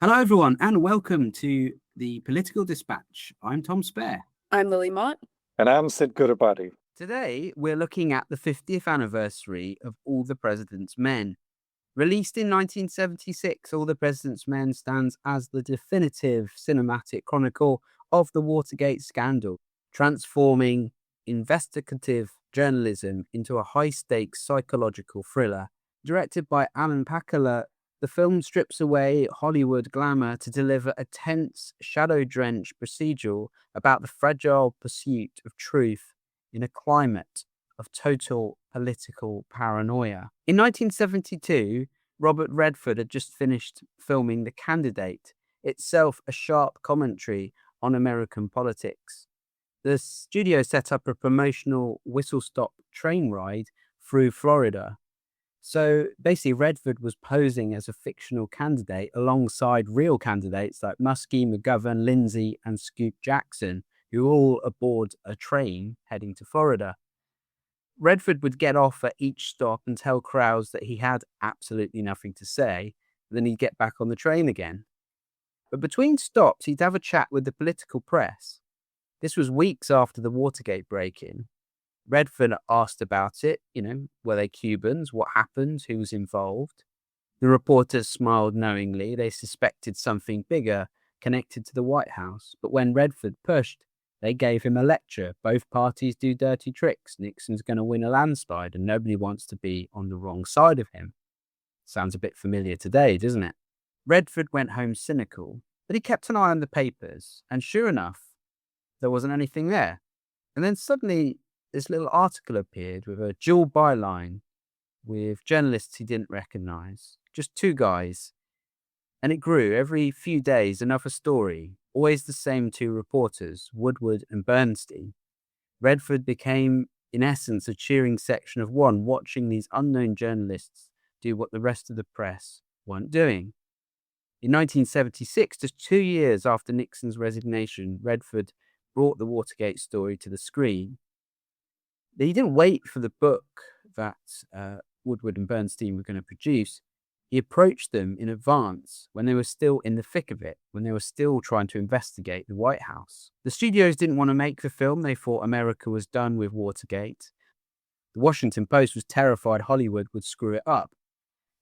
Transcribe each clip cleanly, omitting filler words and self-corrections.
Hello, everyone, and welcome to the Political Dispatch. I'm Tom Spare. I'm Lily Mott. And I'm Sid Gurupati. Today, we're looking at the 50th anniversary of All the President's Men. Released in 1976, All the President's Men stands as the definitive cinematic chronicle of the Watergate scandal, transforming investigative journalism into a high-stakes psychological thriller. Directed by Pakula, the film strips away Hollywood glamour to deliver a tense, shadow-drenched procedural about the fragile pursuit of truth in a climate of total political paranoia. In 1972, Robert Redford had just finished filming The Candidate, itself a sharp commentary on American politics. The studio set up a promotional whistle-stop train ride through Florida. So basically, Redford was posing as a fictional candidate alongside real candidates like Muskie, McGovern, Lindsay, and Scoop Jackson, who were all aboard a train heading to Florida. Redford would get off at each stop and tell crowds that he had absolutely nothing to say, then he'd get back on the train again. But between stops, he'd have a chat with the political press. This was weeks after the Watergate break-in. Redford asked about it, were they Cubans? What happened? Who was involved? The reporters smiled knowingly. They suspected something bigger connected to the White House. But when Redford pushed, they gave him a lecture. Both parties do dirty tricks. Nixon's going to win a landslide and nobody wants to be on the wrong side of him. Sounds a bit familiar today, doesn't it? Redford went home cynical, but he kept an eye on the papers. And sure enough, there wasn't anything there. And then suddenly, this little article appeared with a dual byline with journalists he didn't recognize, just two guys. And it grew every few days, another story, always the same two reporters, Woodward and Bernstein. Redford became, in essence, a cheering section of one, watching these unknown journalists do what the rest of the press weren't doing. In 1976, just 2 years after Nixon's resignation, Redford brought the Watergate story to the screen. He didn't wait for the book that Woodward and Bernstein were going to produce. He approached them in advance when they were still in the thick of it, when they were still trying to investigate the White House. The studios didn't want to make the film. They thought America was done with Watergate. The Washington Post was terrified Hollywood would screw it up.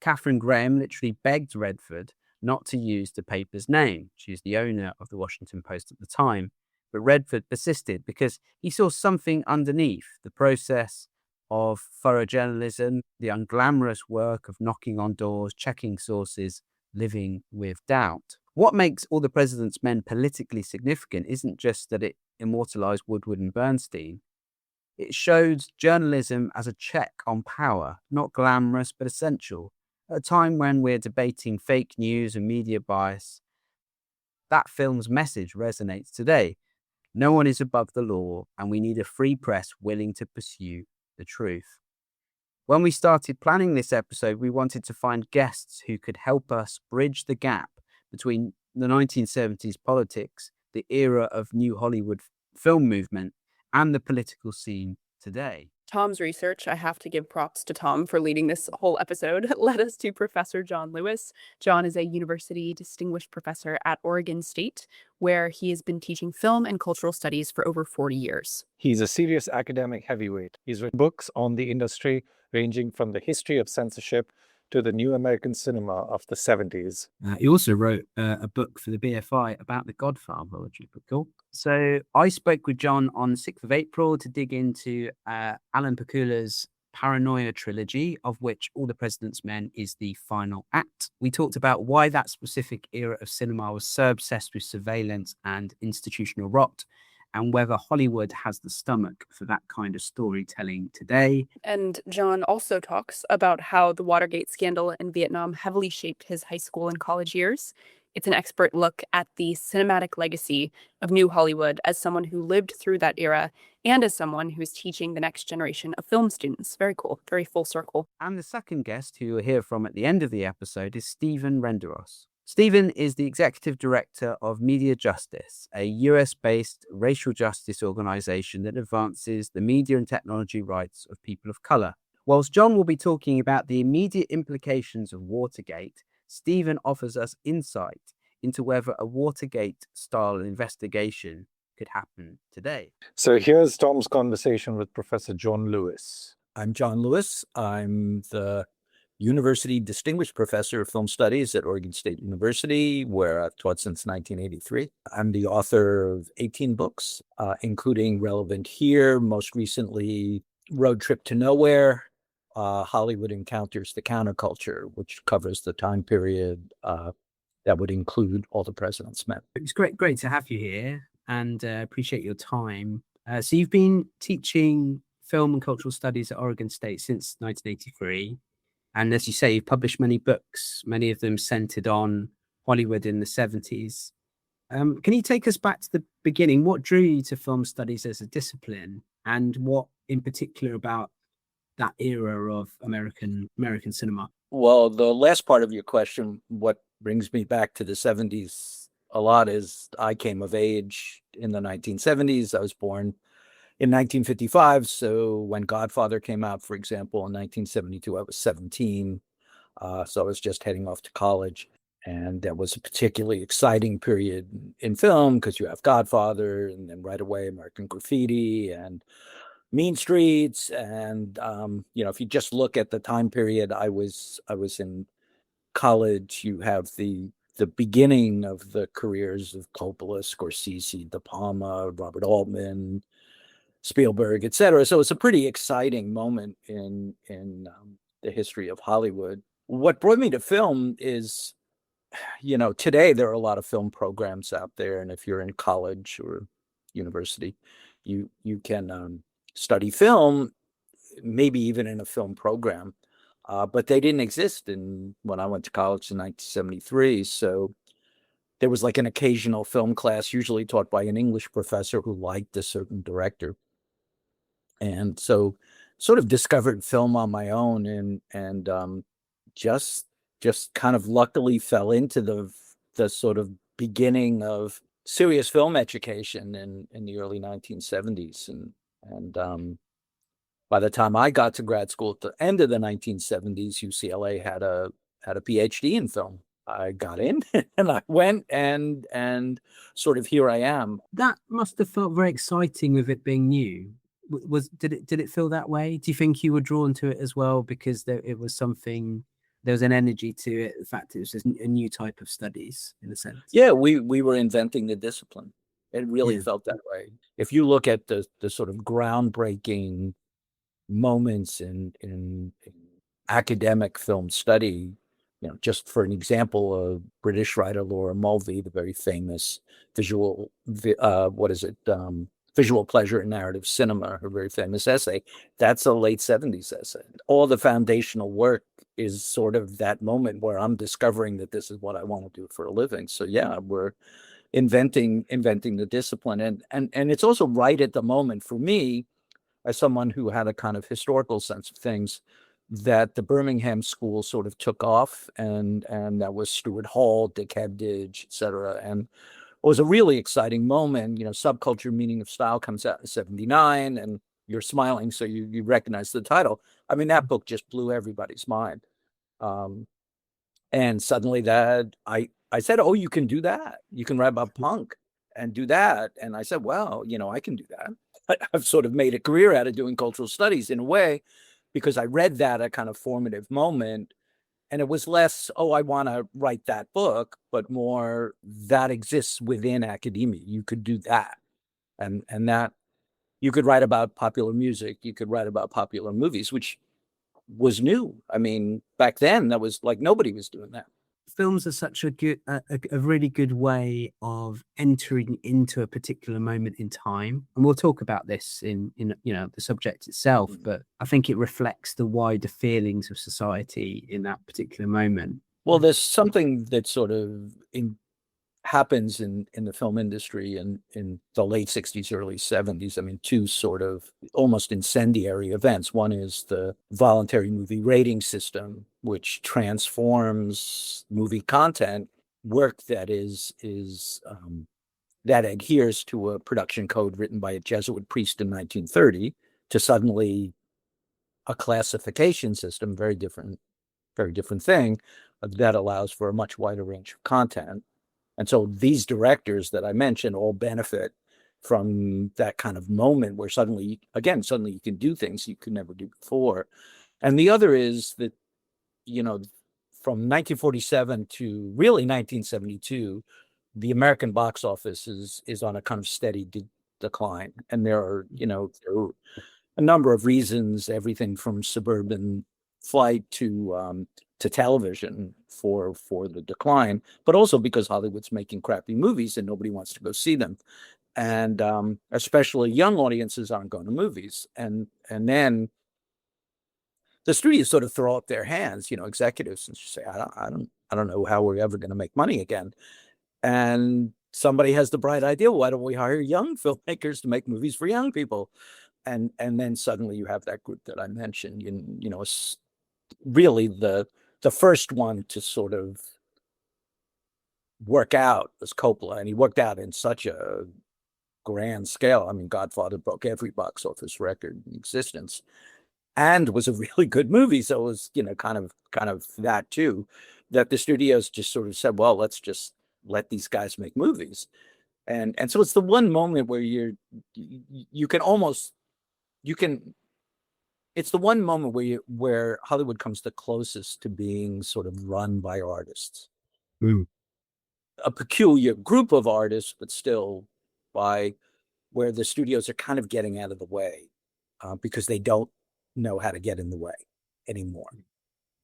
Katharine Graham literally begged Redford not to use the paper's name. She was the owner of the Washington Post at the time. But Redford persisted because he saw something underneath the process of thorough journalism, the unglamorous work of knocking on doors, checking sources, living with doubt. What makes All the President's Men politically significant isn't just that it immortalized Woodward and Bernstein. It showed journalism as a check on power, not glamorous but essential. At a time when we're debating fake news and media bias, that film's message resonates today. No one is above the law, and we need a free press willing to pursue the truth. When we started planning this episode, we wanted to find guests who could help us bridge the gap between the 1970s politics, the era of New Hollywood film movement, and the political scene today. Tom's research, I have to give props to Tom for leading this whole episode, led us to Professor Jon Lewis. Jon is a university distinguished professor at Oregon State, where he has been teaching film and cultural studies for over 40 years. He's a serious academic heavyweight. He's written books on the industry, ranging from the history of censorship to the new American cinema of the 70s. He also wrote a book for the BFI about The Godfather, which is pretty cool. So I spoke with Jon on the 6th of April to dig into Pakula's Paranoia trilogy, of which All the President's Men is the final act. We talked about why that specific era of cinema was so obsessed with surveillance and institutional rot, and whether Hollywood has the stomach for that kind of storytelling today. And Jon also talks about how the Watergate scandal in Vietnam heavily shaped his high school and college years. It's an expert look at the cinematic legacy of New Hollywood as someone who lived through that era and as someone who's teaching the next generation of film students. Very cool, very full circle. And the second guest, who you'll hear from at the end of the episode, is Steven Renderos. Steven is the executive director of Media Justice, a US-based racial justice organization that advances the media and technology rights of people of color. Whilst Jon will be talking about the immediate implications of Watergate, Steven offers us insight into whether a Watergate-style investigation could happen today. So here's Tom's conversation with Professor Jon Lewis. I'm Jon Lewis. I'm the University Distinguished Professor of Film Studies at Oregon State University, where I've taught since 1983. I'm the author of 18 books, including relevant here, most recently Road Trip to Nowhere, Hollywood Encounters the Counterculture, which covers the time period that would include All the President's Men. It's great to have you here, and appreciate your time. So you've been teaching film and cultural studies at Oregon State since 1983. And as you say, you've published many books, many of them centered on Hollywood in the 70s. Can you take us back to the beginning? What drew you to film studies as a discipline, and what in particular about that era of American cinema? Well, the last part of your question, what brings me back to the 70s a lot, is I came of age in the 1970s. I was born in 1955. So when Godfather came out, for example, in 1972, I was 17. So I was just heading off to college. And that was a particularly exciting period in film because you have Godfather and then right away American Graffiti and Mean Streets. And, if you just look at the time period I was in college, you have the beginning of the careers of Coppola, Scorsese, De Palma, Robert Altman, Spielberg, etc. So it's a pretty exciting moment in the history of Hollywood. What brought me to film is, today there are a lot of film programs out there, and if you're in college or university, you can study film, maybe even in a film program, but they didn't exist when I went to college in 1973. So there was like an occasional film class, usually taught by an English professor who liked a certain director. And so sort of discovered film on my own and just kind of luckily fell into the sort of beginning of serious film education in the early 1970s. And by the time I got to grad school at the end of the 1970s, UCLA had a PhD in film. I got in and I went and sort of here I am. That must have felt very exciting with it being new. Did it feel that way? Do you think you were drawn to it as well because there was an energy to it, the fact it was just a new type of studies in a sense? Yeah, we were inventing the discipline. It really felt that way. If you look at the sort of groundbreaking moments in academic film study, just for an example, a British writer, Laura Mulvey, the very famous visual pleasure in narrative cinema, her very famous essay, that's a late 70s essay. All the foundational work is sort of that moment where I'm discovering that this is what I want to do for a living. So yeah, we're inventing the discipline. And it's also right at the moment for me, as someone who had a kind of historical sense of things, that the Birmingham School sort of took off, and that was Stuart Hall, Dick Hebdige, et cetera. And it was a really exciting moment. Subculture Meaning of Style comes out in 79, and you're smiling, so you recognize the title. I mean, that book just blew everybody's mind. And suddenly I said, oh, you can do that. You can write about punk and do that. And I said, well, I can do that. I've sort of made a career out of doing cultural studies in a way, because I read that at a kind of formative moment. And it was less, oh, I want to write that book, but more that exists within academia. You could do that. And that you could write about popular music. You could write about popular movies, which was new. I mean, back then, that was like nobody was doing that. Films are such a really good way of entering into a particular moment in time, and we'll talk about this in the subject itself. But I think it reflects the wider feelings of society in that particular moment. Well, there's something that sort of happens in the film industry in the late 60s, early 70s. I mean, two sort of almost incendiary events. One is the voluntary movie rating system, which transforms movie content, work that that adheres to a production code written by a Jesuit priest in 1930, to suddenly a classification system, very different thing, that allows for a much wider range of content. And so these directors that I mentioned all benefit from that kind of moment where suddenly you can do things you could never do before. And the other is that, from 1947 to really 1972, the American box office is on a kind of steady decline. And there are a number of reasons, everything from suburban flight to television for the decline, but also because Hollywood's making crappy movies and nobody wants to go see them. And especially young audiences aren't going to movies. And then the studios sort of throw up their hands, executives, and say, I don't know how we're ever going to make money again. And somebody has the bright idea, why don't we hire young filmmakers to make movies for young people? And then suddenly you have that group that I mentioned, really the first one to sort of work out was Coppola, and he worked out in such a grand scale. I mean, Godfather broke every box office record in existence and was a really good movie. So it was, kind of that too, that the studios just sort of said, well, let's just let these guys make movies. And so it's the one moment where it's the one moment where Hollywood comes the closest to being sort of run by artists. Mm. A peculiar group of artists, but still by where the studios are kind of getting out of the way because they don't know how to get in the way anymore.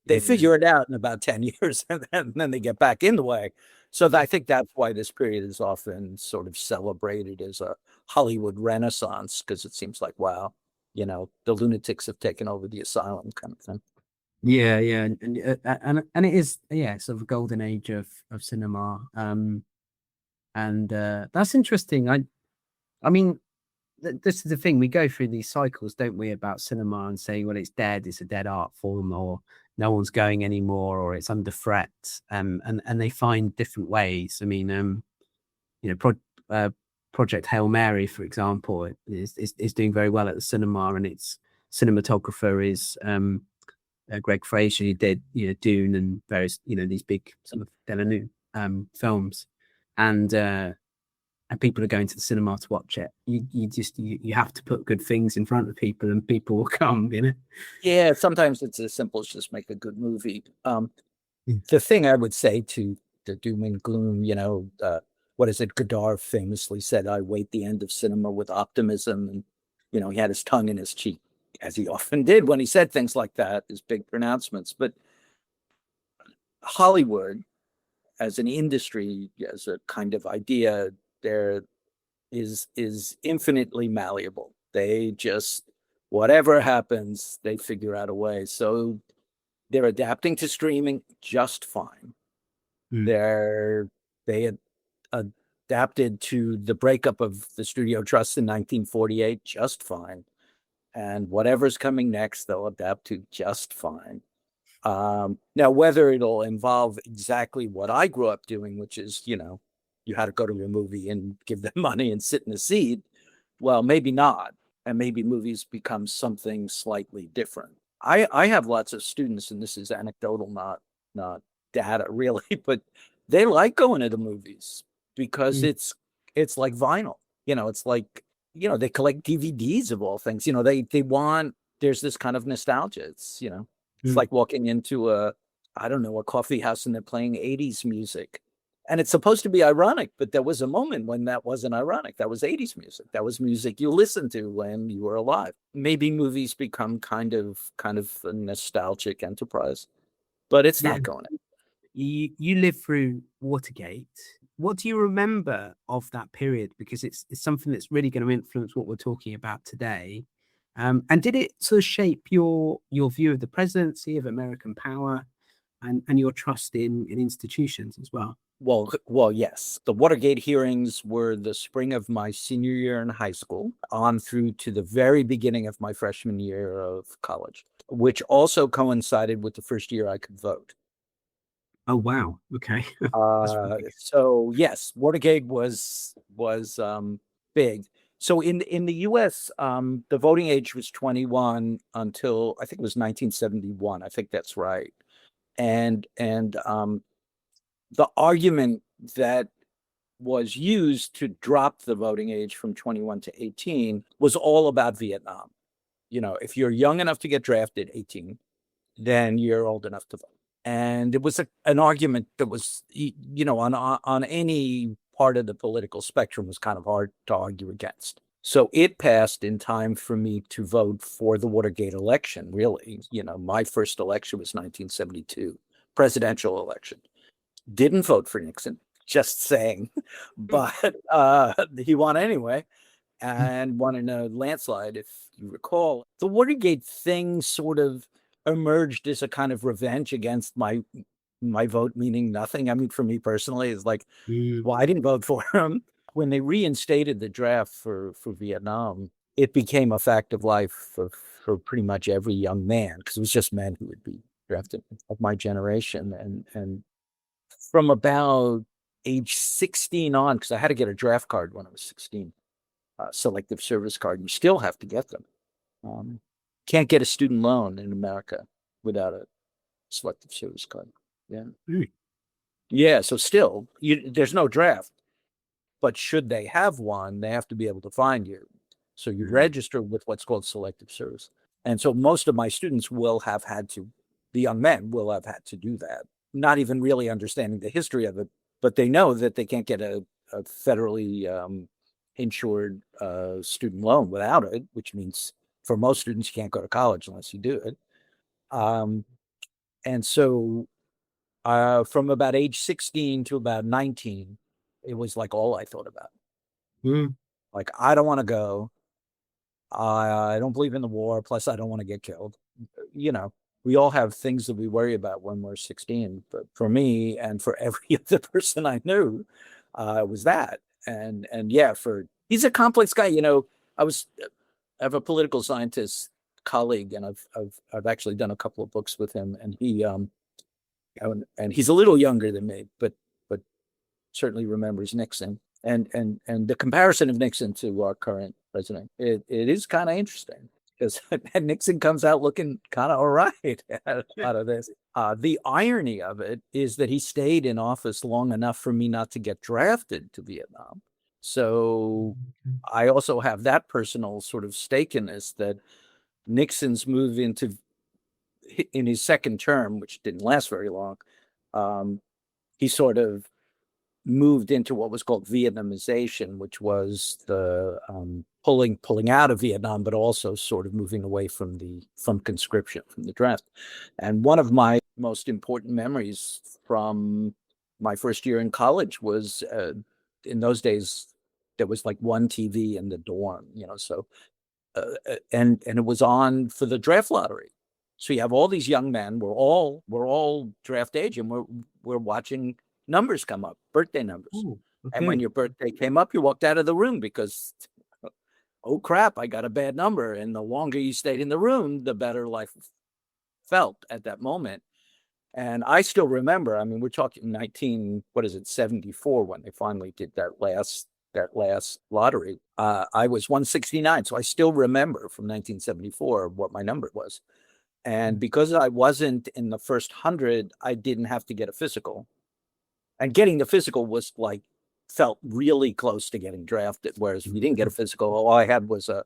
They figure it out in about 10 years and then they get back in the way. So I think that's why this period is often sort of celebrated as a Hollywood renaissance, because it seems like, wow, the lunatics have taken over the asylum kind of thing. Yeah, and it is, sort of a golden age of cinema. And that's interesting. I mean, this is the thing, we go through these cycles, don't we, about cinema and saying, well, it's dead, it's a dead art form, or no one's going anymore, or it's under threat. And they find different ways. I mean, Project Hail Mary, for example, is doing very well at the cinema, and its cinematographer is Greg Fraser, who did Dune and various these big sort of Delanu films, and people are going to the cinema to watch it. You have to put good things in front of people, and people will come. Yeah, sometimes it's as simple as just make a good movie. The thing I would say to the doom and gloom, what is it? Godard famously said, "I wait the end of cinema with optimism," and he had his tongue in his cheek, as he often did when he said things like that, his big pronouncements. But Hollywood, as an industry, as a kind of idea, there is infinitely malleable. They just, whatever happens, they figure out a way. So they're adapting to streaming just fine. They adapted to the breakup of the studio trust in 1948 just fine. And whatever's coming next, they'll adapt to just fine. Now, whether it'll involve exactly what I grew up doing, which is, you had to go to a movie and give them money and sit in a seat, well, maybe not. And maybe movies become something slightly different. I have lots of students, and this is anecdotal, not data really, but they like going to the movies because it's like vinyl. It's like, they collect DVDs of all things. They want, there's this kind of nostalgia. It's, it's like walking into a coffee house and they're playing 80s music. And it's supposed to be ironic, but there was a moment when that wasn't ironic. That was 80s music. That was music you listened to when you were alive. Maybe movies become kind of a nostalgic enterprise, but it's not going to. You lived through Watergate. What do you remember of that period? Because it's something that's really going to influence what we're talking about today. And did it sort of shape your view of the presidency, of American power, and your trust in institutions as well? Well, yes. The Watergate hearings were the spring of my senior year in high school on through to the very beginning of my freshman year of college, which also coincided with the first year I could vote. Oh, wow. Okay. So yes, Watergate was big. So in the US, the voting age was 21 until I think it was 1971. I think that's right. And the argument that was used to drop the voting age from 21 to 18 was all about Vietnam. If you're young enough to get drafted, 18, then you're old enough to vote. And it was an argument that was, on any part of the political spectrum was kind of hard to argue against. So it passed in time for me to vote for the Watergate election, really. My first election was 1972, presidential election. Didn't vote for Nixon, just saying, but he won anyway and won in a landslide, if you recall. The Watergate thing sort of emerged as a kind of revenge against my vote meaning nothing. I mean, for me personally, it's like, well, I didn't vote for him. When they reinstated the draft for Vietnam, it became a fact of life for pretty much every young man, because it was just men who would be drafted of my generation. And from about age 16 on, because I had to get a draft card when I was 16, selective service card. You still have to get them. Can't get a student loan in America without a selective service card. Yeah. Yeah. So still, there's no draft. But should they have one, they have to be able to find you. So you register with what's called selective service. And so most of my students will have had to, the young men will have had to do that, not even really understanding the history of it, but they know that they can't get a federally insured student loan without it, which means for most students, you can't go to college unless you do it. And so from about age 16 to about 19, it was like all I thought about. Like, I don't want to go. I don't believe in the war. Plus, I don't want to get killed. We all have things that we worry about when we're 16. But for me and for every other person I knew, it was that. And yeah, he's a complex guy. I have a political scientist colleague, and I've actually done a couple of books with him, and and he's a little younger than me, but certainly remembers Nixon, and the comparison of Nixon to our current president, it is kind of interesting, because Nixon comes out looking kind of all right out of this. The irony of it is that he stayed in office long enough for me not to get drafted to Vietnam. So I also have that personal sort of stake in this, that Nixon's move in his second term, which didn't last very long, he sort of moved into what was called Vietnamization, which was the pulling out of Vietnam, but also sort of moving away from conscription, from the draft. And one of my most important memories from my first year in college was, in those days, there was like one TV in the dorm, so and it was on for the draft lottery. So you have all these young men. We're all draft age, and we're watching numbers come up, birthday numbers. Ooh, okay. And when your birthday came up, you walked out of the room because, oh crap, I got a bad number. And the longer you stayed in the room, the better life felt at that moment. And I still remember, I mean, we're talking 74 when they finally did that last lottery. I was 169. So I still remember from 1974 what my number was. And because I wasn't in the first 100, I didn't have to get a physical. And getting the physical was felt really close to getting drafted. Whereas if you didn't get a physical, all I had was a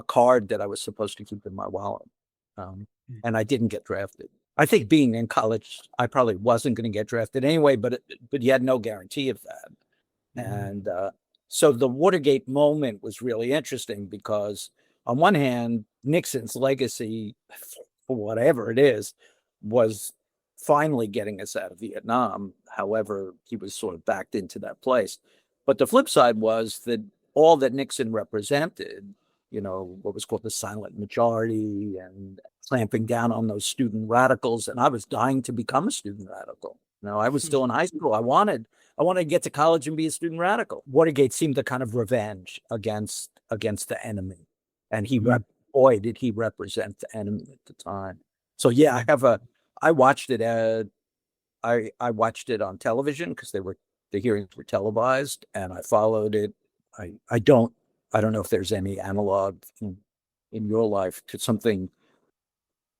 card that I was supposed to keep in my wallet. And I didn't get drafted. I think being in college, I probably wasn't going to get drafted anyway, but you had no guarantee of that. And so the Watergate moment was really interesting because on one hand, Nixon's legacy, for whatever it is, was finally getting us out of Vietnam. However, he was sort of backed into that place. But the flip side was that all that Nixon represented, what was called the silent majority and clamping down on those student radicals. And I was dying to become a student radical. I was still in high school. I wanted to get to college and be a student radical. Watergate seemed a kind of revenge against the enemy. And boy, did he represent the enemy at the time. So yeah, I watched it. I watched it on television because the hearings were televised, and I followed it. I don't know if there's any analog in your life to something,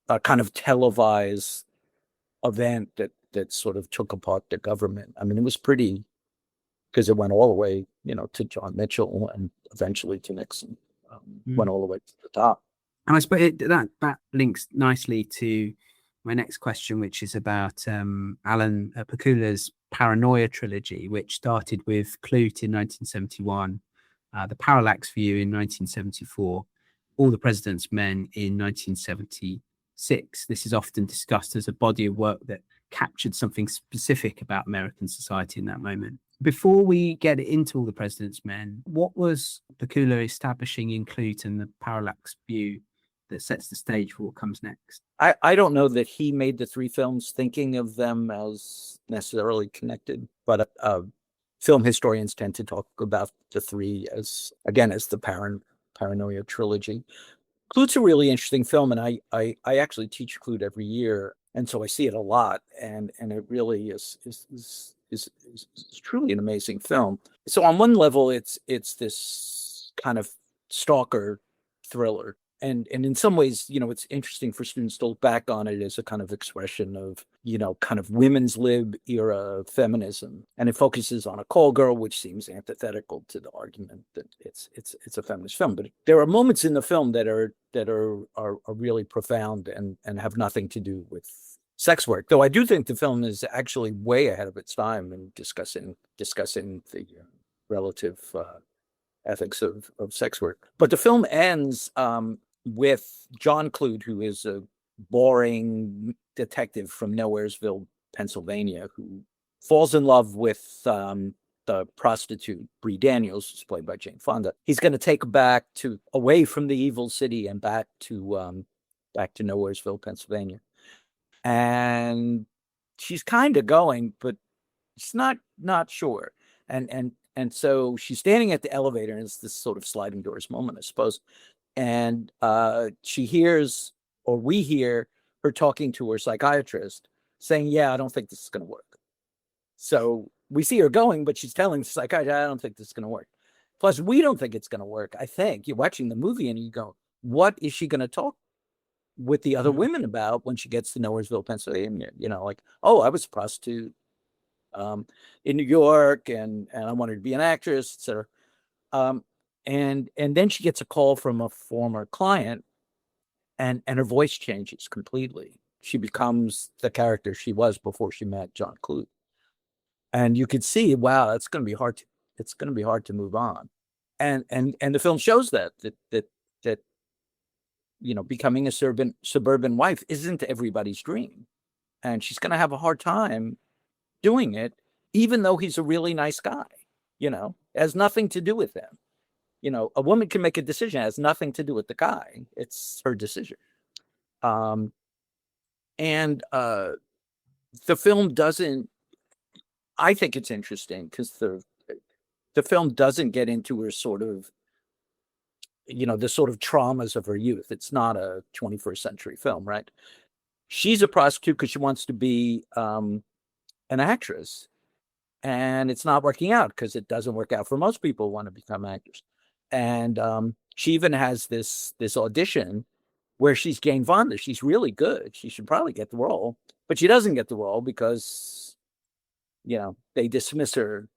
a kind of televised event that sort of took apart the government. I mean, it was pretty because it went all the way, to John Mitchell and eventually to Nixon. Went all the way to the top. And I suppose that links nicely to my next question, which is about Alan Pakula's Paranoia trilogy, which started with Klute in 1971, the Parallax View in 1974, All the President's Men in 1976. This is often discussed as a body of work that captured something specific about American society in that moment. Before we get into All the President's Men, what was Pakula establishing in Klute and the Parallax View that sets the stage for what comes next? I don't know that he made the three films thinking of them as necessarily connected, but film historians tend to talk about the three as the Paranoia trilogy. Klute's a really interesting film, and I actually teach Klute every year, and so I see it a lot, and it really is truly an amazing film. So on one level, it's this kind of stalker thriller. And in some ways, it's interesting for students to look back on it as a kind of expression of, kind of women's lib era feminism. And it focuses on a call girl, which seems antithetical to the argument that it's a feminist film. But there are moments in the film that are really profound and have nothing to do with sex work. Though I do think the film is actually way ahead of its time in discussing the relative ethics of sex work. But the film ends with John Klute, who is a boring detective from Nowheresville, Pennsylvania, who falls in love with the prostitute Bree Daniels, who's played by Jane Fonda. He's going to take her back away from the evil city and back to Nowheresville, Pennsylvania. And she's kind of going, but she's not sure. And so she's standing at the elevator, and it's this sort of sliding doors moment, I suppose. And we hear her talking to her psychiatrist saying, yeah, I don't think this is going to work. So we see her going, but she's telling the psychiatrist, I don't think this is going to work. Plus, we don't think it's going to work. I think you're watching the movie and you go, what is she going to talk with the other women about when she gets to Nowheresville, Pennsylvania? Like, oh, I was a prostitute in New York and I wanted to be an actress, etc. And then she gets a call from a former client, and her voice changes completely. She becomes the character she was before she met John Klute. And you could see, wow, it's going to be hard to move on. And the film shows that becoming a suburban wife isn't everybody's dream. And she's going to have a hard time doing it, even though he's a really nice guy. It has nothing to do with him. A woman can make a decision. It has nothing to do with the guy. It's her decision. And the film doesn't, I think it's interesting because the film doesn't get into her sort of, the sort of traumas of her youth. It's not a 21st century film, right? She's a prostitute because she wants to be an actress. And it's not working out because it doesn't work out for most people who want to become actors. And she even has this audition where she's Jane Fonda. She's really good. She should probably get the role, but she doesn't get the role because, they dismiss her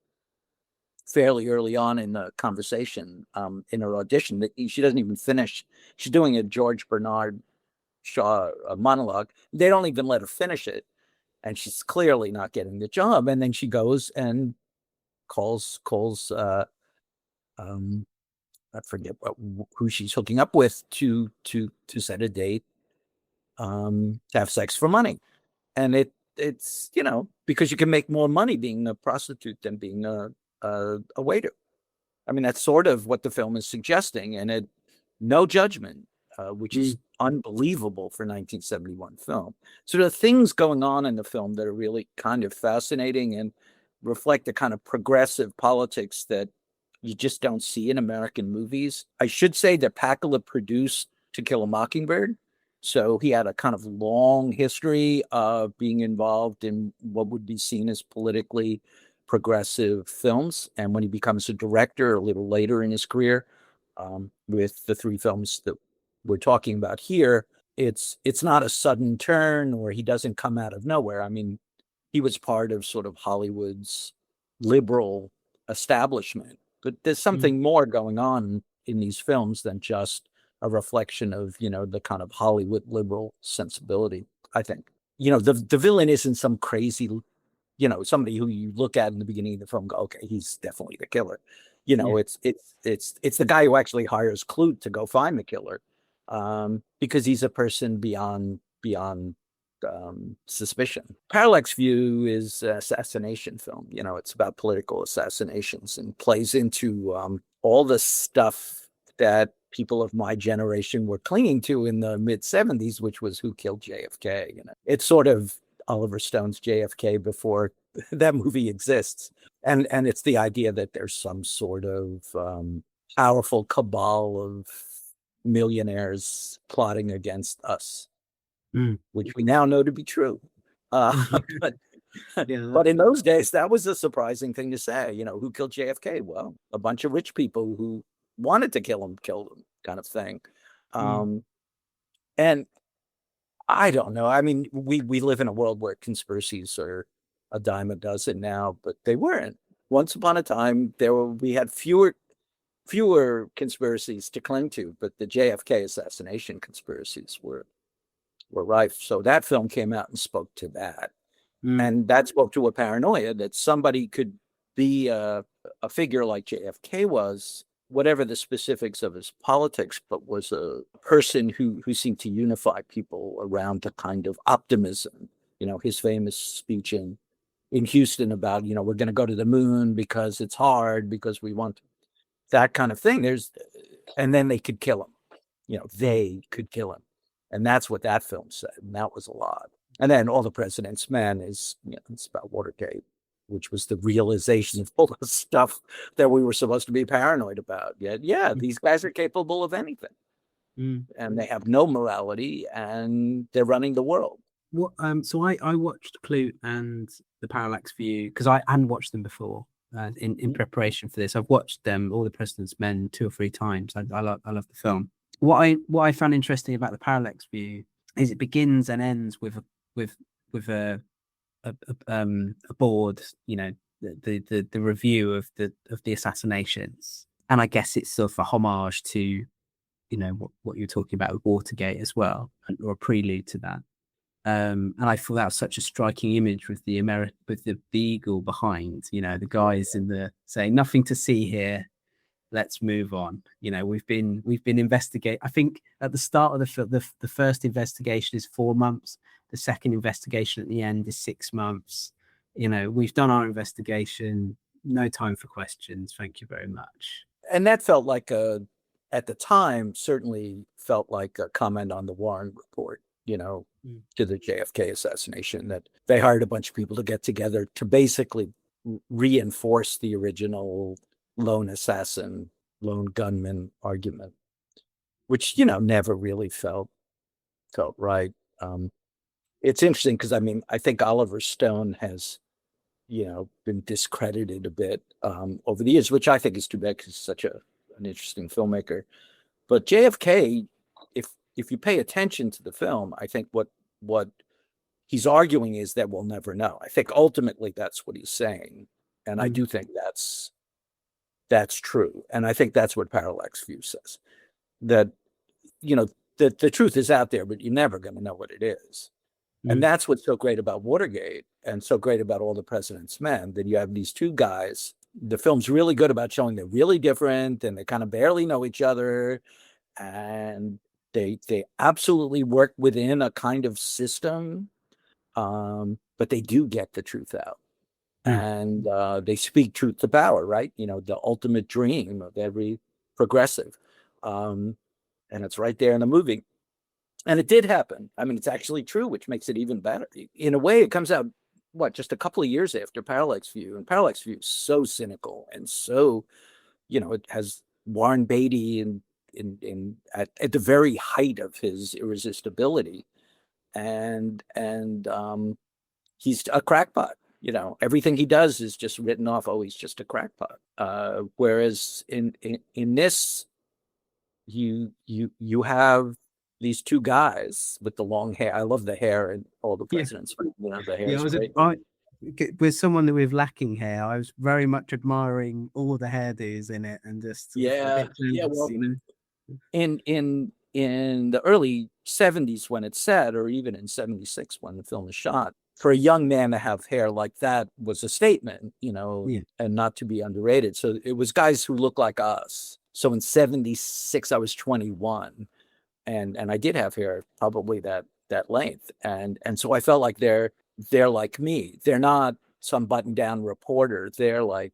fairly early on in the conversation in her audition. That she doesn't even finish. She's doing a George Bernard Shaw monologue. They don't even let her finish it. And she's clearly not getting the job. And then she goes and calls I forget who she's hooking up with to set a date to have sex for money. And it's because you can make more money being a prostitute than being a waiter. I mean, that's sort of what the film is suggesting, and no judgment, which is unbelievable for 1971 film. So there are things going on in the film that are really kind of fascinating and reflect the kind of progressive politics that you just don't see in American movies. I should say that Pakula produced To Kill a Mockingbird. So he had a kind of long history of being involved in what would be seen as politically progressive films. And when he becomes a director a little later in his career, with the three films that we're talking about here, it's not a sudden turn, or he doesn't come out of nowhere. I mean, he was part of sort of Hollywood's liberal establishment. But there's something more going on in these films than just a reflection of, the kind of Hollywood liberal sensibility, I think. The villain isn't some crazy, somebody who you look at in the beginning of the film and go, okay, he's definitely the killer. It's the guy who actually hires Klute to go find the killer, because he's a person beyond suspicion. Parallax View is an assassination film. It's about political assassinations and plays into all the stuff that people of my generation were clinging to in the mid-'70s, which was who killed JFK. It's sort of Oliver Stone's JFK before that movie exists. And it's the idea that there's some sort of powerful cabal of millionaires plotting against us, which we now know to be true. But in those days, that was a surprising thing to say. Who killed JFK? Well, a bunch of rich people who wanted to kill him, killed him, kind of thing. And I don't know. I mean, we live in a world where conspiracies are a dime a dozen now, but they weren't. Once upon a time, we had fewer conspiracies to cling to, but the JFK assassination conspiracies were rife. So that film came out and spoke to that. And that spoke to a paranoia that somebody could be a figure like JFK was, whatever the specifics of his politics, but was a person who seemed to unify people around a kind of optimism. His famous speech in Houston about, we're going to go to the moon because it's hard, because we want that kind of thing. And then they could kill him. They could kill him. And that's what that film said. And that was a lot. And then All the President's Men is, it's about Watergate, which was the realization of all the stuff that we were supposed to be paranoid about. Yet, these guys are capable of anything. And they have no morality, and they're running the world. So I watched Klute and the Parallax View because I hadn't watched them before. In preparation for this, I've watched them, All the President's Men, 2 or 3 times. I love the film. What I found interesting about the Parallax View is it begins and ends with a board, the review of the assassinations, and I guess it's sort of a homage to, what you're talking about with Watergate as well, or a prelude to that. And I thought that was such a striking image with the eagle behind, the guys saying nothing to see here. Let's move on. We've been investigating. I think at the start of the first investigation is 4 months. The second investigation at the end is 6 months. We've done our investigation. No time for questions. Thank you very much. And that felt like at the time, certainly felt like a comment on the Warren report, to the JFK assassination, that they hired a bunch of people to get together to basically reinforce the original lone assassin, lone gunman argument, which, never really felt right. It's interesting because, I think Oliver Stone has, been discredited a bit over the years, which I think is too bad because he's such an interesting filmmaker. But JFK, if you pay attention to the film, I think what he's arguing is that we'll never know. I think ultimately that's what he's saying. And I do think that's true. And I think that's what Parallax View says, that, the truth is out there, but you're never going to know what it is. And that's what's so great about Watergate and so great about All the President's Men, that you have these two guys. The film's really good about showing they're really different and they kind of barely know each other. And they absolutely work within a kind of system, but they do get the truth out. And they speak truth to power, right? The ultimate dream of every progressive. And it's right there in the movie. And it did happen. It's actually true, which makes it even better. In a way, it comes out, just a couple of years after Parallax View. And Parallax View is so cynical and so, it has Warren Beatty at the very height of his irresistibility. And he's a crackpot. Everything he does is just written off. Oh, he's just a crackpot. Whereas in this, you have these two guys with the long hair. I love the hair and All the Presidents. The hair is great. with someone with lacking hair, I was very much admiring all the hairdos in it and just sort of a Yeah, bit yeah. clueless, Well, you know. in the early 70s when it's set, or even in 76 when the film is shot, for a young man to have hair like that was a statement, Yeah. and not to be underrated. So it was guys who looked like us. So in 76, I was 21, and I did have hair probably that length. And so I felt like they're like me. They're not some button down reporter. They're like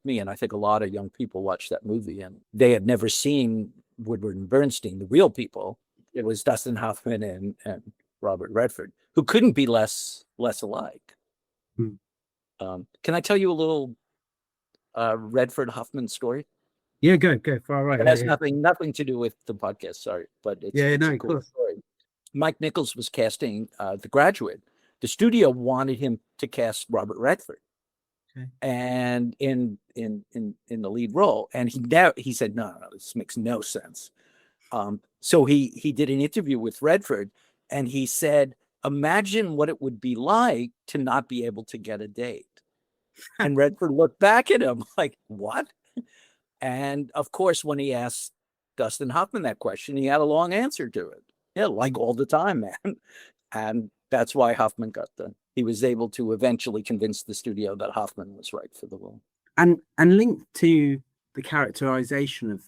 me. And I think a lot of young people watched that movie and they had never seen Woodward and Bernstein, the real people. It was Dustin Hoffman and Robert Redford, who couldn't be less alike. Hmm. Can I tell you a little Redford Hoffman story? Yeah, go far right. It has nothing to do with the podcast, sorry, but it's No, a of cool course. story. Mike Nichols was casting The Graduate. The studio wanted him to cast Robert Redford, Okay. and in the lead role, and he said no, this makes no sense. So he did an interview with Redford, and he said, imagine what it would be like to not be able to get a date. And Redford looked back at him like, what? And of course, when he asked Dustin Hoffman that question, he had a long answer to it. Yeah, like all the time, man. And that's why Hoffman he was able to eventually convince the studio that Hoffman was right for the role. And linked to the characterization of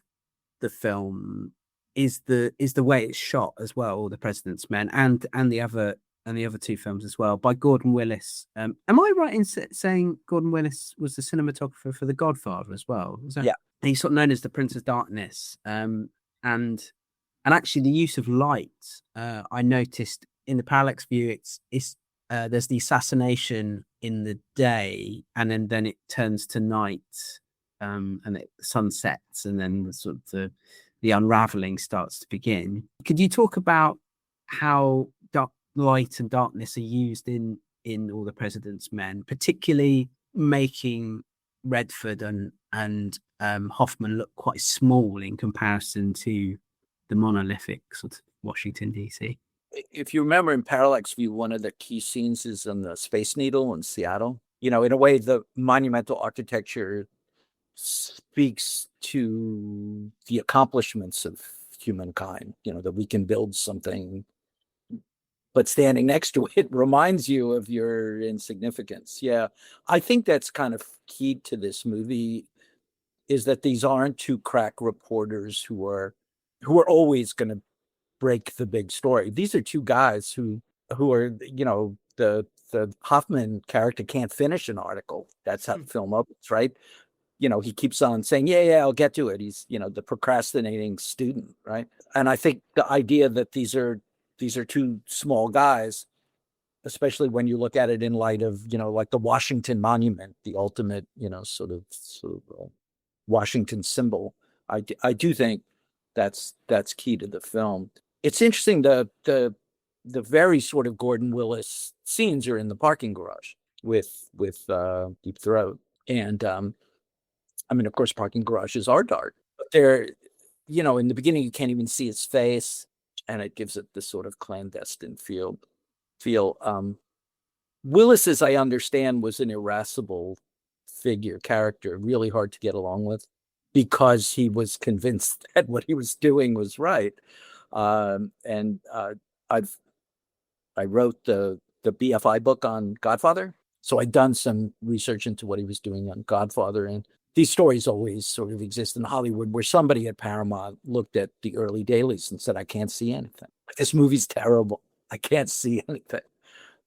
the film is the way it's shot as well, All the President's Men, and the other two films as well, by Gordon Willis. Am I right in saying Gordon Willis was the cinematographer for The Godfather as well? Yeah. He's sort of known as the Prince of Darkness. And actually the use of light, I noticed in the Parallax View, it's there's the assassination in the day, and then it turns to night, and it sunsets, and then the unraveling starts to begin. Could you talk about how light and darkness are used in All the President's Men, particularly making Redford and Hoffman look quite small in comparison to the monolithic sort of Washington, D.C.? If you remember in Parallax View, one of the key scenes is on the Space Needle in Seattle. In a way, the monumental architecture speaks to the accomplishments of humankind, that we can build something, but standing next to it reminds you of your insignificance. Yeah, I think that's kind of key to this movie, is that these aren't two crack reporters who are always going to break the big story. These are two guys who are, the Hoffman character can't finish an article. That's how the film opens, right? He keeps on saying, yeah, I'll get to it. He's, the procrastinating student, right? And I think the idea that these are two small guys, especially when you look at it in light of, like the Washington Monument, the ultimate, sort of Washington symbol. I do think that's key to the film. It's interesting, the very sort of Gordon Willis scenes are in the parking garage with Deep Throat. And of course, parking garages are dark, but they're, in the beginning, you can't even see his face, and it gives it this sort of clandestine feel. Willis, as I understand, was an irascible character, really hard to get along with, because he was convinced that what he was doing was right. I wrote the BFI book on Godfather, so I'd done some research into what he was doing on Godfather, and these stories always sort of exist in Hollywood, where somebody at Paramount looked at the early dailies and said, I can't see anything. This movie's terrible. I can't see anything.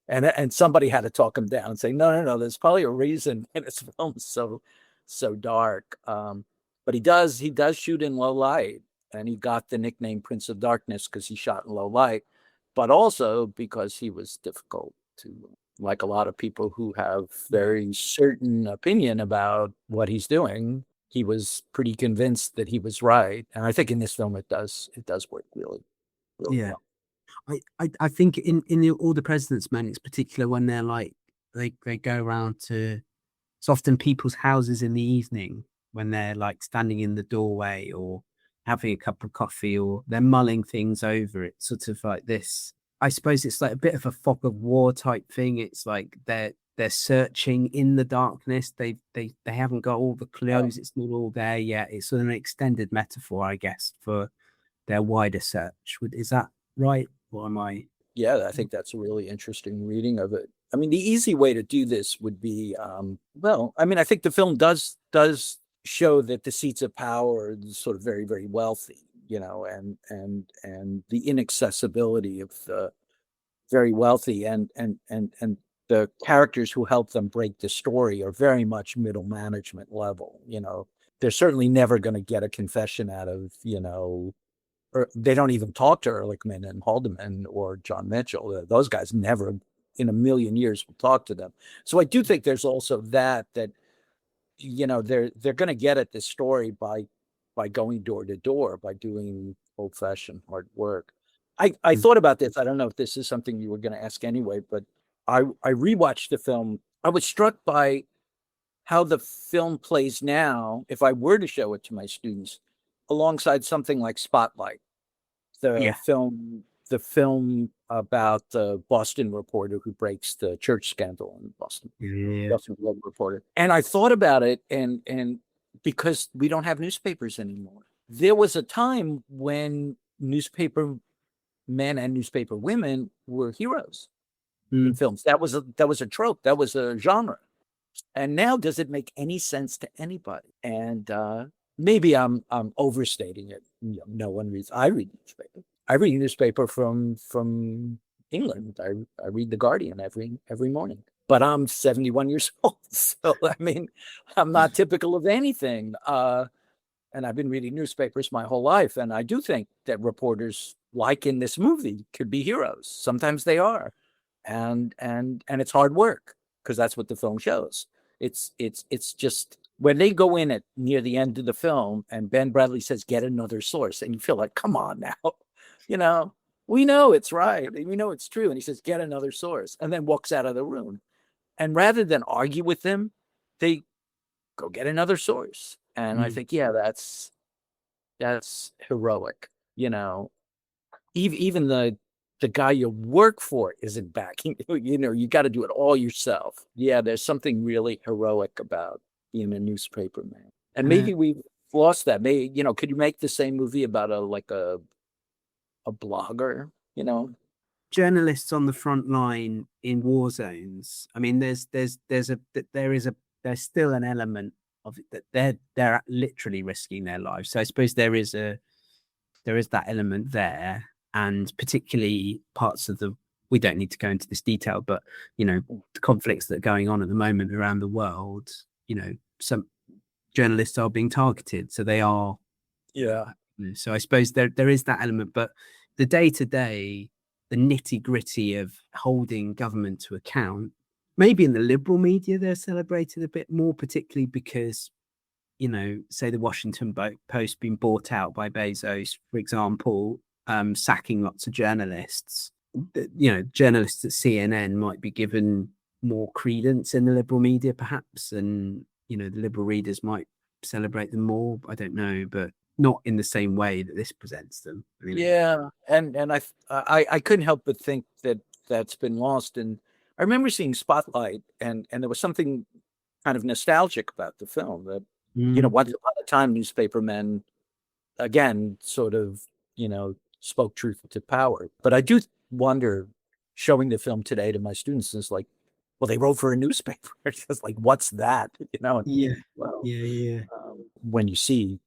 And somebody had to talk him down and say, no, there's probably a reason this film's so dark. But he does shoot in low light, and he got the nickname Prince of Darkness because he shot in low light, but also because he was difficult to, like a lot of people who have very certain opinion about what he's doing. He was pretty convinced that he was right. And I think in this film, it does work really well. I think in All the President's Men, it's particular when they're like, they go around to, it's often people's houses in the evening when they're like standing in the doorway or having a cup of coffee, or they're mulling things over. It's sort of like this, I suppose it's like a bit of a fog of war type thing. It's like they're searching in the darkness. They haven't got all the clues. It's not all there yet. It's an extended metaphor, I guess, for their wider search. Is that right? Or am I? Yeah, I think that's a really interesting reading of it. I mean, the easy way to do this would be, I think the film does show that the seats of power are sort of very, very wealthy, and the inaccessibility of the very wealthy, and the characters who help them break the story are very much middle management level. They're certainly never going to get a confession out of, or they don't even talk to Ehrlichman and Haldeman or John Mitchell. Those guys never in a million years will talk to them. So I do think there's also that they're going to get at this story by going door to door, by doing old fashioned hard work. I thought about this. I don't know if this is something you were going to ask anyway, but I rewatched the film. I was struck by how the film plays now, if I were to show it to my students, alongside something like Spotlight, the film about the Boston reporter who breaks the church scandal in Boston. Boston Globe reporter. And I thought about it, and because we don't have newspapers anymore, there was a time when newspaper men and newspaper women were heroes in films. That was a trope. That was a genre. And now, does it make any sense to anybody? And maybe I'm overstating it. No one reads. I read newspaper. I read newspaper from England. I read The Guardian every morning. But I'm 71 years old, so I mean, I'm not typical of anything. And I've been reading newspapers my whole life, and I do think that reporters, like in this movie, could be heroes. Sometimes they are, and it's hard work, because that's what the film shows. It's just when they go in at near the end of the film, and Ben Bradley says, "Get another source," and you feel like, come on now, we know it's right, we know it's true, and he says, "Get another source," and then walks out of the room. And rather than argue with them, they go get another source. And I think, that's heroic. Even the guy you work for isn't backing you. You got to do it all yourself. Yeah, there's something really heroic about being a newspaper man. And maybe we've lost that. Maybe, could you make the same movie about a blogger? Journalists on the front line in war zones. I mean, there's still an element of it that they're literally risking their lives. So I suppose there is that element there, and particularly parts of we don't need to go into this detail, but the conflicts that are going on at the moment around the world, some journalists are being targeted, so they are. Yeah. So I suppose there is that element, but the day-to-day, the nitty-gritty of holding government to account, maybe in the liberal media they're celebrated a bit more, particularly because, say the Washington Post being bought out by Bezos, for example, sacking lots of journalists. Journalists at CNN might be given more credence in the liberal media, perhaps, and the liberal readers might celebrate them more. I don't know, but not in the same way that this presents them. Yeah, and I couldn't help but think that that's been lost. And I remember seeing Spotlight, and there was something kind of nostalgic about the film that once upon a time newspaper men, again, sort of spoke truth to power. But I do wonder, showing the film today to my students, is like, well, they wrote for a newspaper. It's just like, what's that? Yeah. Well, Yeah. When you see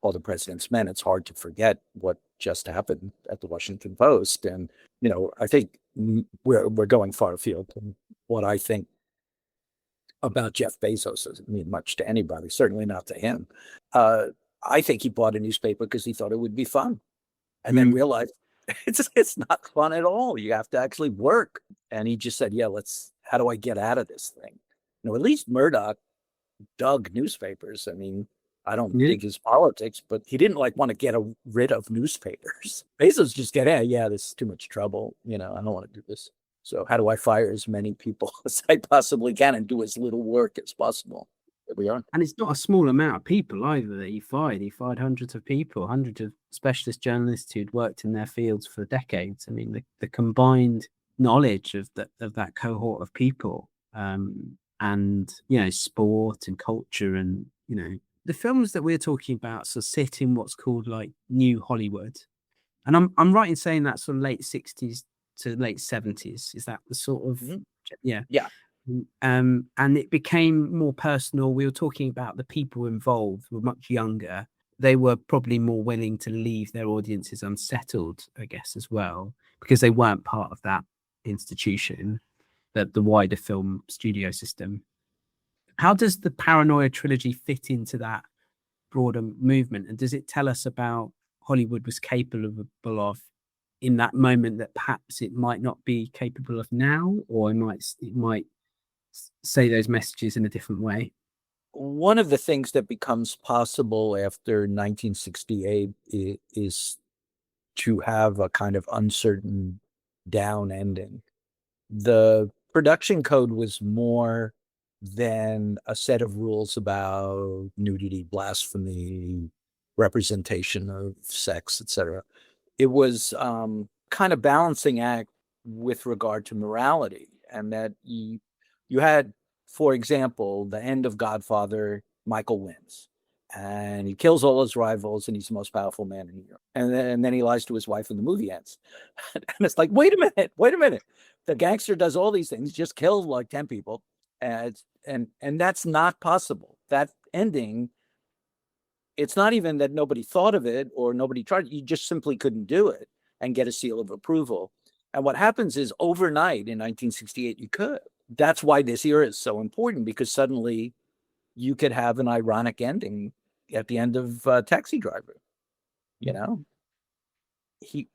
All the President's Men, it's hard to forget what just happened at the Washington Post. And, I think we're going far afield. And what I think about Jeff Bezos doesn't mean much to anybody, certainly not to him. I think he bought a newspaper because he thought it would be fun, and then realized it's not fun at all. You have to actually work. And he just said, how do I get out of this thing? At least Murdoch dug newspapers. I mean, I don't dig his politics, but he didn't want to get rid of newspapers. Bezos just this is too much trouble. I don't want to do this. So how do I fire as many people as I possibly can and do as little work as possible? There we are. And it's not a small amount of people either that he fired. He fired hundreds of people, hundreds of specialist journalists who'd worked in their fields for decades. I mean, the combined knowledge of that cohort of people and sport and culture, and the films that we're talking about sort of sit in what's called like New Hollywood. And I'm right in saying that sort of late 60s to late 70s. Is that the sort of yeah? Yeah. And it became more personal. We were talking about the people involved were much younger. They were probably more willing to leave their audiences unsettled, I guess, as well, because they weren't part of that institution, the wider film studio system. How does the Paranoia trilogy fit into that broader movement? And does it tell us about Hollywood was capable of in that moment that perhaps it might not be capable of now, or it might say those messages in a different way? One of the things that becomes possible after 1968 is to have a kind of uncertain down ending. The production code was more than a set of rules about nudity, blasphemy, representation of sex, etc. It was kind of balancing act with regard to morality, and that you had, for example, the end of Godfather, Michael wins, and he kills all his rivals, and he's the most powerful man in New York. And then he lies to his wife, and the movie ends. And it's like, wait a minute. The gangster does all these things, just kills like 10 people, and that's not possible. That ending, it's not even that nobody thought of it or nobody tried. You just simply couldn't do it and get a seal of approval. And what happens is overnight in 1968, you could. That's why this era is so important, because suddenly you could have an ironic ending at the end of Taxi Driver. He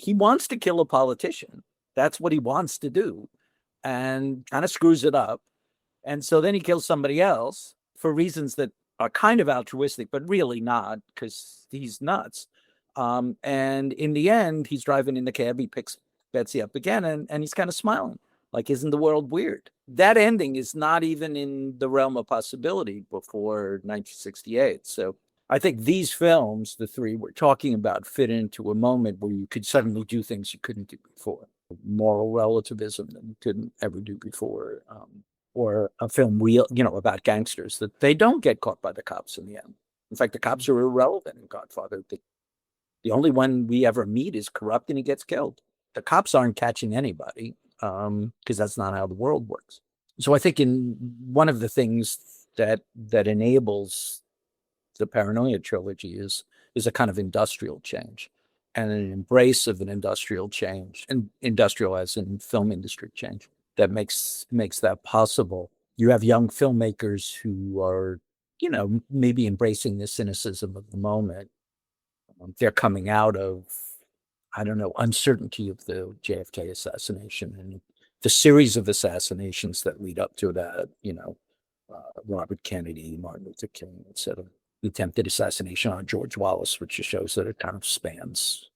wants to kill a politician. That's what he wants to do, and kind of screws it up. And so then he kills somebody else for reasons that are kind of altruistic, but really not, because he's nuts. And in the end, he's driving in the cab. He picks Betsy up again, and he's kind of smiling, like, isn't the world weird? That ending is not even in the realm of possibility before 1968. So I think these films, the three we're talking about, fit into a moment where you could suddenly do things you couldn't do before. Moral relativism that you couldn't ever do before. Or a film about gangsters, that they don't get caught by the cops in the end. In fact, the cops are irrelevant in Godfather. The only one we ever meet is corrupt, and he gets killed. The cops aren't catching anybody, because that's not how the world works. So I think in one of the things that enables the Paranoia trilogy is a kind of industrial change, and an embrace of an industrial change, and industrial as in film industry change, that makes that possible. You have young filmmakers who are, maybe embracing the cynicism of the moment. They're coming out of, uncertainty of the JFK assassination and the series of assassinations that lead up to that, Robert Kennedy, Martin Luther King, etc. The attempted assassination on George Wallace, which just shows that it kind of spans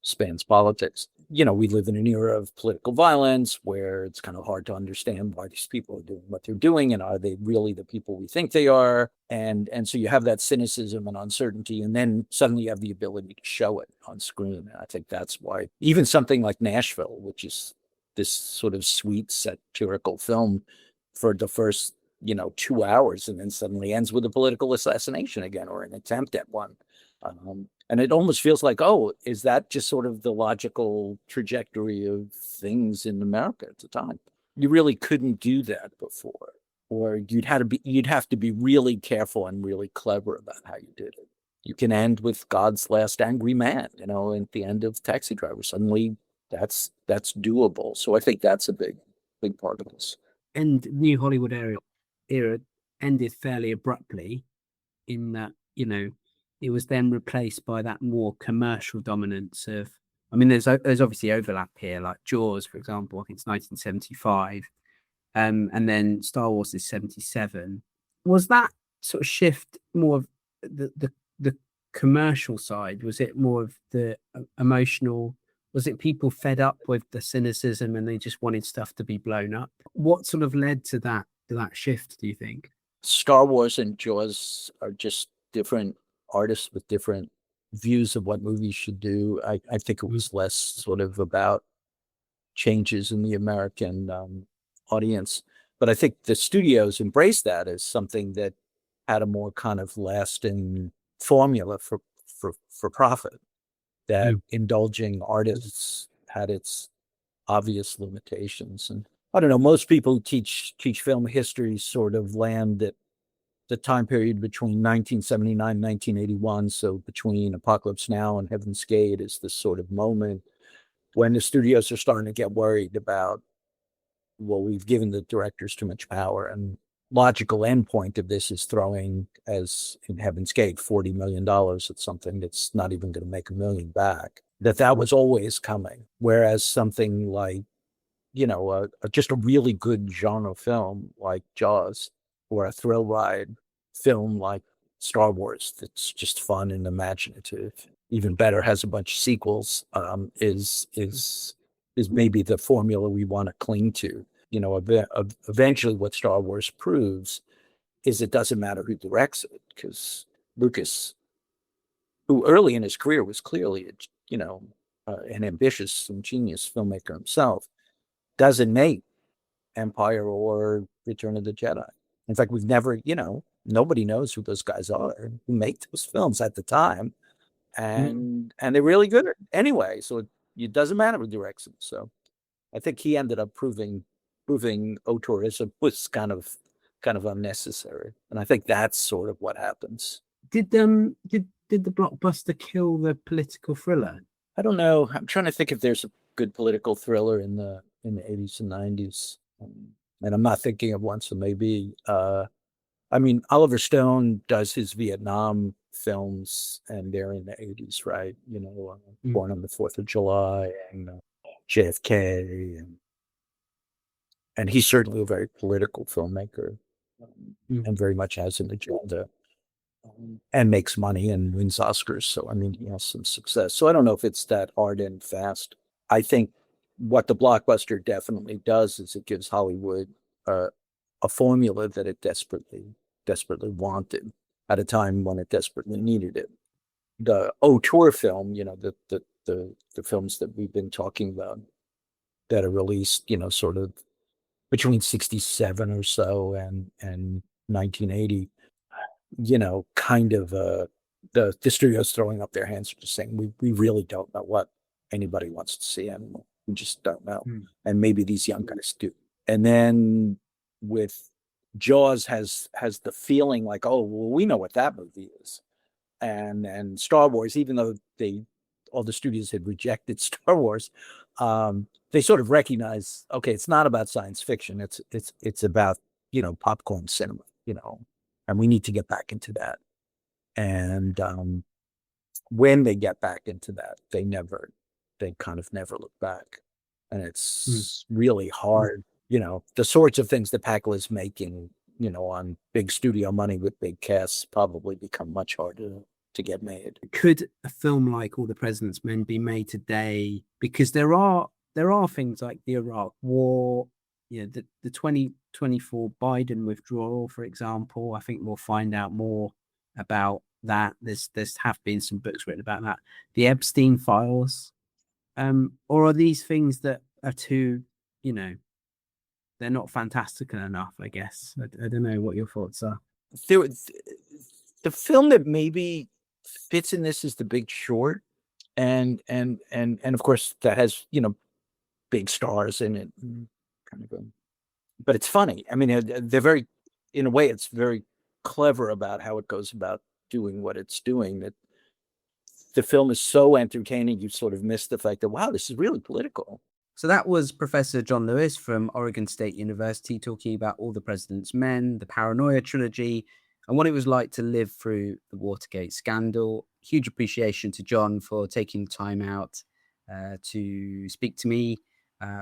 politics. We live in an era of political violence where it's kind of hard to understand why these people are doing what they're doing, and are they really the people we think they are? And so you have that cynicism and uncertainty, and then suddenly you have the ability to show it on screen. And I think that's why even something like Nashville, which is this sort of sweet satirical film for the first 2 hours, and then suddenly ends with a political assassination again, or an attempt at one. And it almost feels like, is that just sort of the logical trajectory of things in America at the time? You really couldn't do that before, or you'd have to be really careful and really clever about how you did it. You can end with God's Last Angry Man, at the end of Taxi Driver. Suddenly that's doable. So I think that's a big part of this. And New Hollywood era ended fairly abruptly, in that it was then replaced by that more commercial dominance of, there's obviously overlap here, like Jaws, for example. I think it's 1975, and then Star Wars is 77. Was that sort of shift more of the commercial side? Was it more of the emotional? Was it people fed up with the cynicism and they just wanted stuff to be blown up? What sort of led to that shift, do you think? Star Wars and Jaws are just different artists with different views of what movies should do. I think it was less sort of about changes in the American audience. But I think the studios embraced that as something that had a more kind of lasting formula for profit. That indulging artists had its obvious limitations. And I don't know, most people who teach film history sort of land at the time period between 1979 and 1981. So between Apocalypse Now and Heaven's Gate is this sort of moment when the studios are starting to get worried about, well, we've given the directors too much power. And logical endpoint of this is throwing, as in Heaven's Gate, $40 million at something that's not even going to make $1 million back. That was always coming. Whereas something like, just a really good genre film like Jaws, or a thrill ride film like Star Wars that's just fun and imaginative, even better, has a bunch of sequels, is maybe the formula we want to cling to. Eventually what Star Wars proves is it doesn't matter who directs it, because Lucas, who early in his career was clearly an ambitious and genius filmmaker himself, doesn't make Empire or Return of the Jedi. In fact, we've never, nobody knows who those guys are who make those films at the time. And they're really good anyway. So it doesn't matter who directs them. So I think he ended up proving auteurism was kind of unnecessary. And I think that's sort of what happens. Did the blockbuster kill the political thriller? I don't know. I'm trying to think if there's a good political thriller in the 80s and 90s. And I'm not thinking of one, so maybe Oliver Stone does his Vietnam films, and they're in the 80s, right? Born on the 4th of July and JFK, and he's certainly a very political filmmaker, and very much has an agenda, and makes money and wins Oscars. So he has some success. So I don't know if it's that hard and fast. I think what the blockbuster definitely does is it gives Hollywood a formula that it desperately wanted at a time when it desperately needed it. The auteur film, the films that we've been talking about that are released, sort of between 67 or so and 1980, kind of the studios throwing up their hands, just saying, we really don't know what anybody wants to see anymore. We just don't know. And maybe these young guys do. And then with Jaws has the feeling like, oh, well, we know what that movie is. And Star Wars, even though all the studios had rejected Star Wars, they sort of recognize, okay, it's not about science fiction. It's about, popcorn cinema, and we need to get back into that. And when they get back into that, they kind of never look back. And it's really hard, the sorts of things that Pakula is making, on big studio money with big casts probably become much harder to get made. Could a film like All the President's Men be made today? Because there are things like the Iraq War, the 2024 Biden withdrawal, for example. I think we'll find out more about that. There's have been some books written about that. The Epstein files. Or are these things that are too, they're not fantastical enough, I guess. I don't know what your thoughts are. The film that maybe fits in this is The Big Short. And of course that has, big stars in it. But it's funny. They're very, in a way, it's very clever about how it goes about doing what it's doing, that the film is so entertaining, you sort of miss the fact that, wow, this is really political. So that was Professor Jon Lewis from Oregon State University talking about All the President's Men, the Paranoia trilogy, and what it was like to live through the Watergate scandal. Huge appreciation to Jon for taking time out to speak to me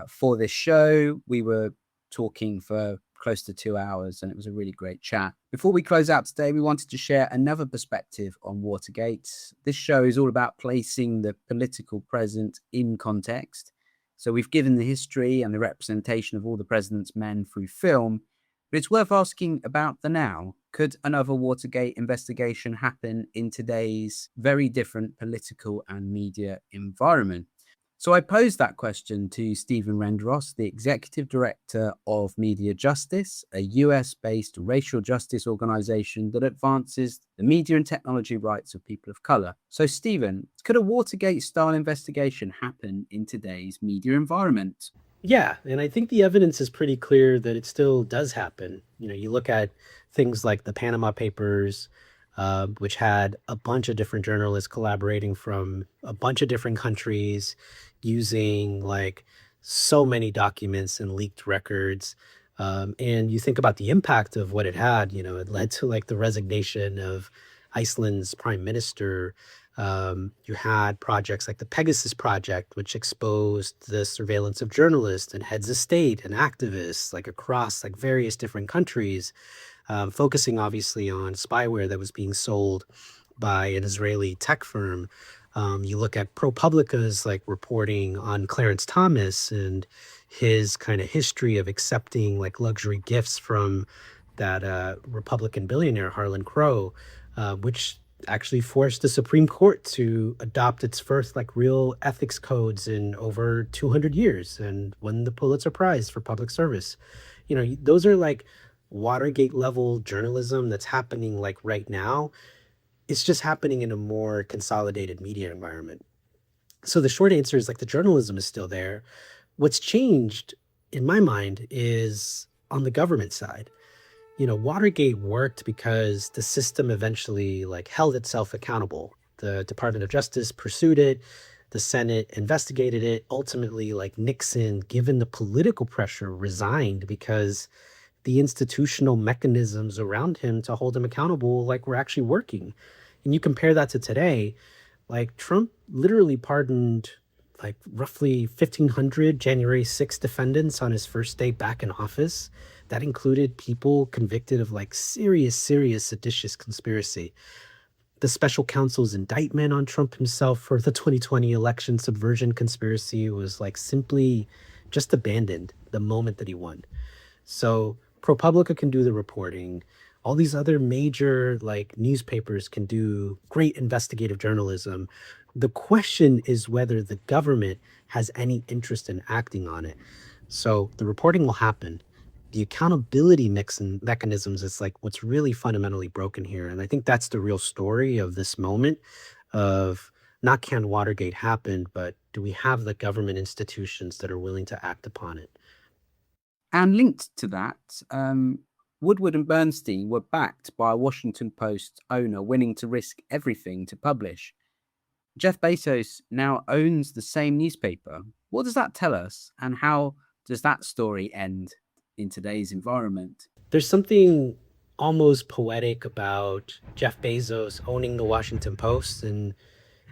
for this show. We were talking for close to 2 hours, and it was a really great chat. Before we close out today, we wanted to share another perspective on Watergate. This show is all about placing the political present in context. So we've given the history and the representation of All the President's Men through film, but it's worth asking about the now. Could another Watergate investigation happen in today's very different political and media environment? So I posed that question to Steven Renderos, the executive director of Media Justice, a US-based racial justice organization that advances the media and technology rights of people of color. So Steven, could a Watergate-style investigation happen in today's media environment? Yeah, and I think the evidence is pretty clear that it still does happen. You look at things like the Panama Papers, which had a bunch of different journalists collaborating from a bunch of different countries using like so many documents and leaked records. And you think about the impact of what it had, it led to like the resignation of Iceland's prime minister. You had projects like the Pegasus Project, which exposed the surveillance of journalists and heads of state and activists like across like various different countries, focusing obviously on spyware that was being sold by an Israeli tech firm. You look at ProPublica's like reporting on Clarence Thomas and his kind of history of accepting like luxury gifts from that Republican billionaire Harlan Crow, which actually forced the Supreme Court to adopt its first like real ethics codes in over 200 years and won the Pulitzer Prize for public service. Those are like Watergate level journalism that's happening like right now. It's just happening in a more consolidated media environment. So the short answer is like the journalism is still there. What's changed in my mind is on the government side. Watergate worked because the system eventually like held itself accountable. The Department of Justice pursued it. The Senate investigated it. Ultimately, like Nixon, given the political pressure, resigned because the institutional mechanisms around him to hold him accountable like were actually working. And you compare that to today, like Trump literally pardoned like roughly 1,500 January 6th defendants on his first day back in office. That included people convicted of like serious seditious conspiracy. The special counsel's indictment on Trump himself for the 2020 election subversion conspiracy was like simply just abandoned the moment that he won. So ProPublica can do the reporting. All these other major like newspapers can do great investigative journalism. The question is whether the government has any interest in acting on it. So the reporting will happen. The accountability mechanisms is like what's really fundamentally broken here. And I think that's the real story of this moment of not can Watergate happen, but do we have the government institutions that are willing to act upon it? And linked to that, Woodward and Bernstein were backed by a Washington Post owner willing to risk everything to publish. Jeff Bezos now owns the same newspaper. What does that tell us? And how does that story end in today's environment? There's something almost poetic about Jeff Bezos owning the Washington Post. And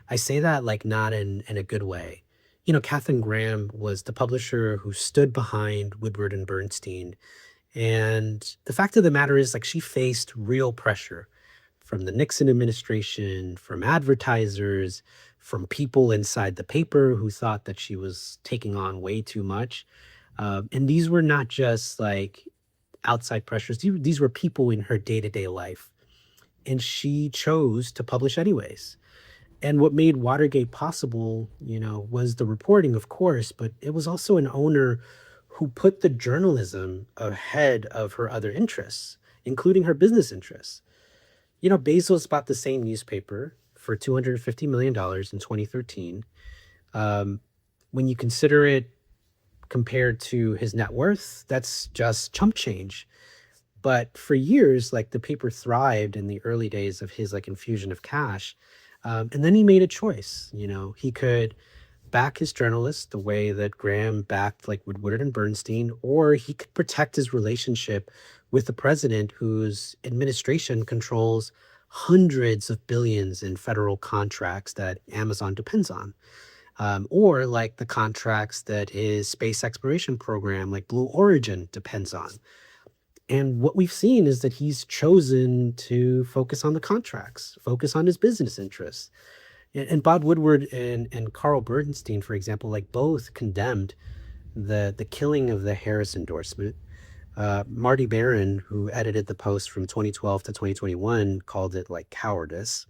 I say that like not in a good way. Katharine Graham was the publisher who stood behind Woodward and Bernstein. And the fact of the matter is like she faced real pressure from the Nixon administration, from advertisers, from people inside the paper who thought that she was taking on way too much. And these were not just like outside pressures. These were people in her day-to-day life. And she chose to publish anyways. And what made Watergate possible, was the reporting, of course, but it was also an owner who put the journalism ahead of her other interests, including her business interests. Bezos bought the same newspaper for $250 million in 2013. When you consider it compared to his net worth, that's just chump change. But for years, like the paper thrived in the early days of his like infusion of cash. And then he made a choice. He could back his journalists the way that Graham backed like Woodward and Bernstein, or he could protect his relationship with the president whose administration controls hundreds of billions in federal contracts that Amazon depends on. Or like the contracts that his space exploration program, like Blue Origin, depends on. And what we've seen is that he's chosen to focus on the contracts, focus on his business interests. And Bob Woodward and Carl Bernstein, for example, like both condemned the killing of the Harris endorsement. Marty Baron, who edited the Post from 2012 to 2021, called it like cowardice.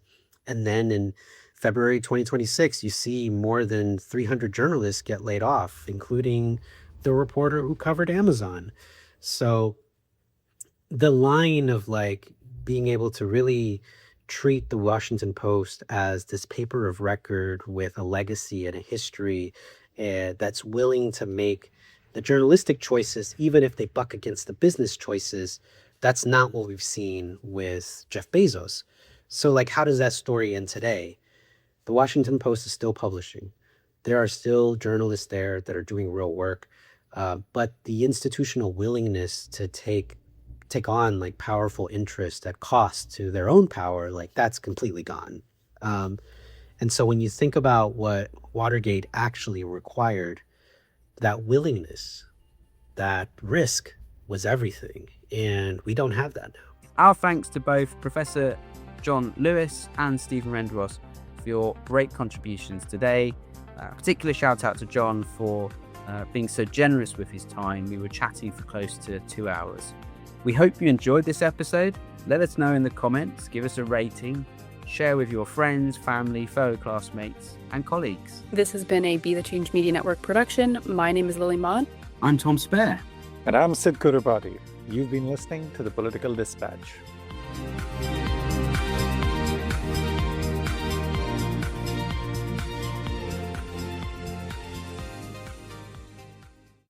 And then in February 2026, you see more than 300 journalists get laid off, including the reporter who covered Amazon. So the line of like being able to really treat the Washington Post as this paper of record with a legacy and a history that's willing to make the journalistic choices, even if they buck against the business choices, that's not what we've seen with Jeff Bezos. So like, how does that story end today? The Washington Post is still publishing. There are still journalists there that are doing real work, but the institutional willingness to take on like powerful interest at cost to their own power, like that's completely gone. And so when you think about what Watergate actually required, that willingness, that risk was everything. And we don't have that now. Our thanks to both Professor Jon Lewis and Steven Renderos for your great contributions today. Particular shout out to Jon for being so generous with his time. We were chatting for close to 2 hours. We hope you enjoyed this episode. Let us know in the comments, give us a rating, share with your friends, family, fellow classmates, and colleagues. This has been a Be the Change Media Network production. My name is Lily Maud. I'm Tom Spare. And I'm Sid Kurabati. You've been listening to the Political Dispatch.